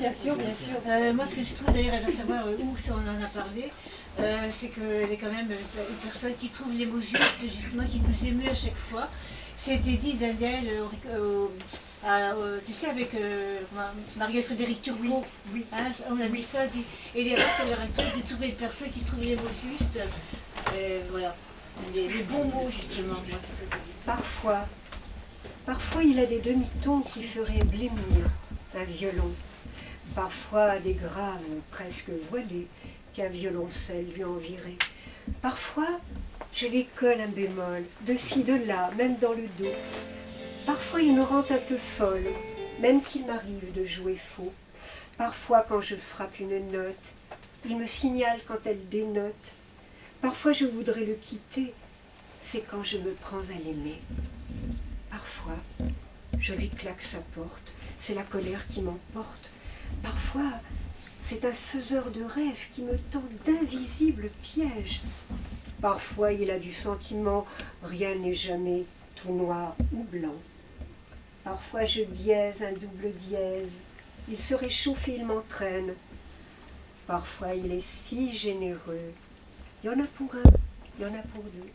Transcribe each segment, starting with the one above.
bien sûr, bien sûr. Moi, ce que je trouve d'ailleurs, elle va savoir où ça, on en a parlé, c'est qu'elle est quand même une personne qui trouve les mots justes, justement, qui nous émeut à chaque fois. C'était dit d'elle, tu sais, avec Marie-Frédéric Turcot. Oui. Hein, on a dit ça, et les rêves qu'elle aurait fait de trouver une personne qui trouve les mots justes. Voilà, les bons mots, justement. Moi, c'est ça que je dis. Parfois il a des demi-tons qui feraient blêmir un violon. Parfois des graves presque voilés qu'un violoncelle lui envierait. Parfois, je lui colle un bémol, de ci, de là, même dans le dos. Parfois il me rend un peu folle, même qu'il m'arrive de jouer faux. Parfois quand je frappe une note, il me signale quand elle dénote. Parfois je voudrais le quitter, c'est quand je me prends à l'aimer. Parfois, je lui claque sa porte, c'est la colère qui m'emporte. Parfois, c'est un faiseur de rêves qui me tend d'invisibles pièges. Parfois, il a du sentiment, rien n'est jamais tout noir ou blanc. Parfois, je dièse un double dièse, il se réchauffe et il m'entraîne. Parfois, il est si généreux, il y en a pour un, il y en a pour deux.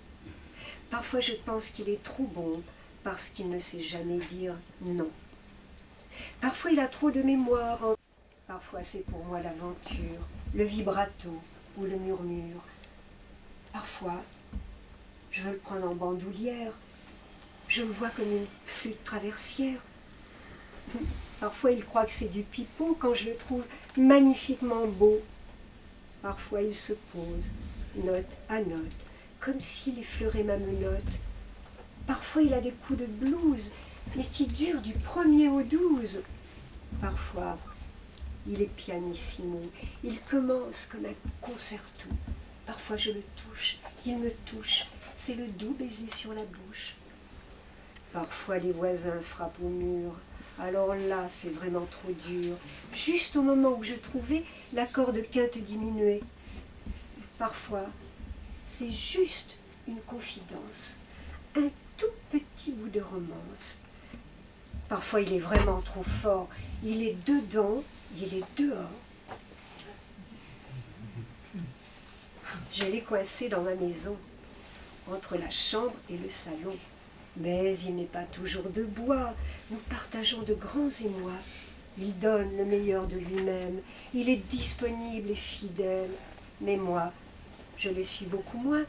Parfois, je pense qu'il est trop bon, parce qu'il ne sait jamais dire non. Parfois il a trop de mémoire, parfois c'est pour moi l'aventure, le vibrato ou le murmure. Parfois, je veux le prendre en bandoulière, je le vois comme une flûte traversière. Parfois il croit que c'est du pipeau quand je le trouve magnifiquement beau. Parfois il se pose, note à note, comme s'il effleurait ma menotte. Parfois il a des coups de blues, mais qui durent du 1er au 12. Parfois, il est pianissimo, il commence comme un concerto. Parfois je le touche, il me touche, c'est le doux baiser sur la bouche. Parfois les voisins frappent au mur, alors là c'est vraiment trop dur, juste au moment où je trouvais l'accord de quinte diminué. Parfois, c'est juste une confidence, un tout petit bout de romance. Parfois il est vraiment trop fort, il est dedans, il est dehors. Je l'ai coincé dans ma maison, entre la chambre et le salon. Mais il n'est pas toujours de bois, nous partageons de grands émois. Il donne le meilleur de lui-même, il est disponible et fidèle. Mais moi, je le suis beaucoup moins.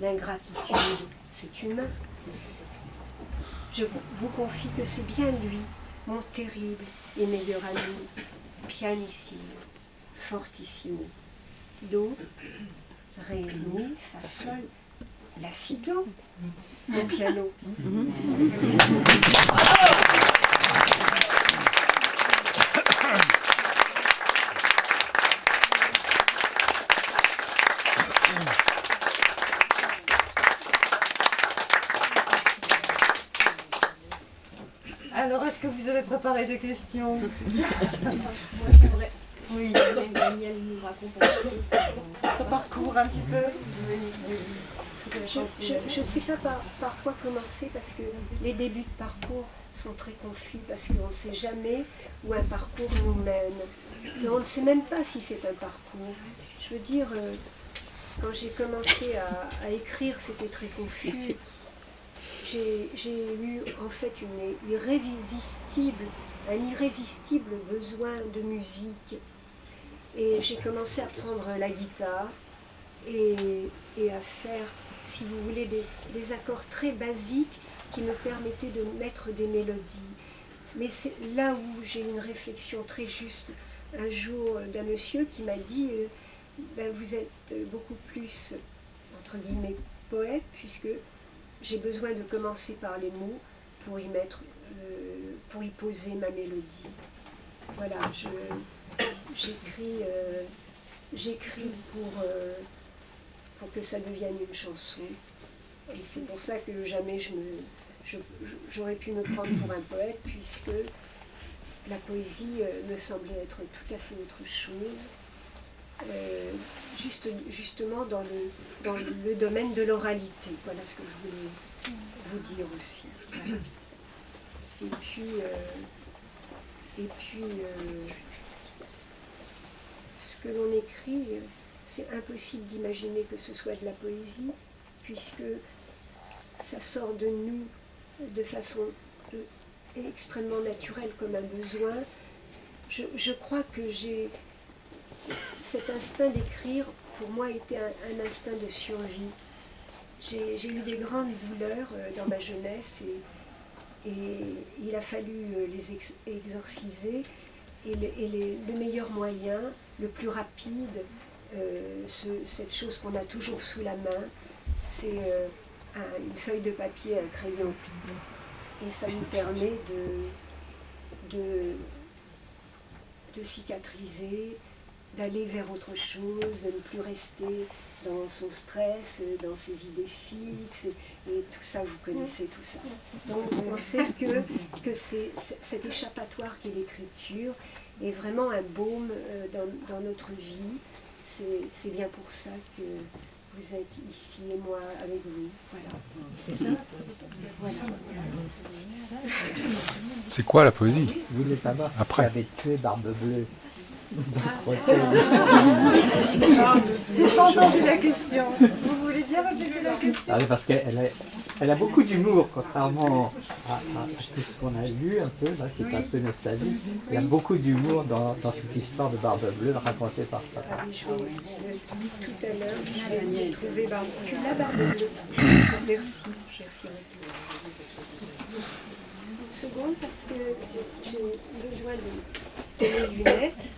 L'ingratitude, c'est humain. Je vous confie que c'est bien lui, mon terrible et meilleur ami, pianissimo, fortissimo. Do, ré, mi, fa, sol, la, si, do, mon piano. Alors, est-ce que vous avez préparé des questions? Moi, j'aimerais Oui. que Daniel nous raconte un peu Ça parcourt un petit peu. Je ne sais pas par quoi commencer parce que les débuts de parcours sont très confus parce qu'on ne sait jamais où un parcours nous mène. Et on ne sait même pas si c'est un parcours. Je veux dire, quand j'ai commencé à écrire, c'était très confus. J'ai eu en fait un irrésistible besoin de musique. Et j'ai commencé à prendre la guitare et à faire, si vous voulez, des accords très basiques qui me permettaient de mettre des mélodies. Mais c'est là où j'ai eu une réflexion très juste un jour d'un monsieur qui m'a dit vous êtes beaucoup plus, entre guillemets, poète, puisque j'ai besoin de commencer par les mots pour y poser ma mélodie. Voilà, j'écris pour que ça devienne une chanson. Et c'est pour ça que jamais j'aurais pu me prendre pour un poète, puisque la poésie me semblait être tout à fait autre chose, justement dans le domaine de l'oralité. Voilà ce que je voulais vous dire aussi. Voilà. Et puis ce que l'on écrit, c'est impossible d'imaginer que ce soit de la poésie, puisque ça sort de nous de façon extrêmement naturelle, comme un besoin. Je crois que cet instinct d'écrire, pour moi, était un instinct de survie. J'ai eu des grandes douleurs dans ma jeunesse et il a fallu les exorciser. Et le meilleur moyen, le plus rapide, cette chose qu'on a toujours sous la main, c'est une feuille de papier, un crayon. Et ça nous permet de cicatriser, d'aller vers autre chose, de ne plus rester dans son stress, dans ses idées fixes, et tout ça, vous connaissez tout ça. Donc on sait que c'est cet échappatoire qu'est l'écriture est vraiment un baume dans notre vie. C'est bien pour ça que vous êtes ici et moi avec vous. Voilà. C'est ça. Voilà. C'est quoi la poésie? Vous voulez savoir qui Après. avait tué Barbe Bleue? J'ai pas entendu la question. Vous voulez bien répéter la question? Ah oui, parce qu'elle a beaucoup d'humour, contrairement à tout ce qu'on a lu un peu, là, qui est un peu nostalgique. Il y a beaucoup d'humour dans cette histoire de Barbe Bleue racontée par papa. Ah oui, je l'ai dit tout à l'heure, j'ai trouvé Barbe Bleue. La Barbe Bleue. Merci. Merci. Une seconde, parce que j'ai besoin de mes lunettes.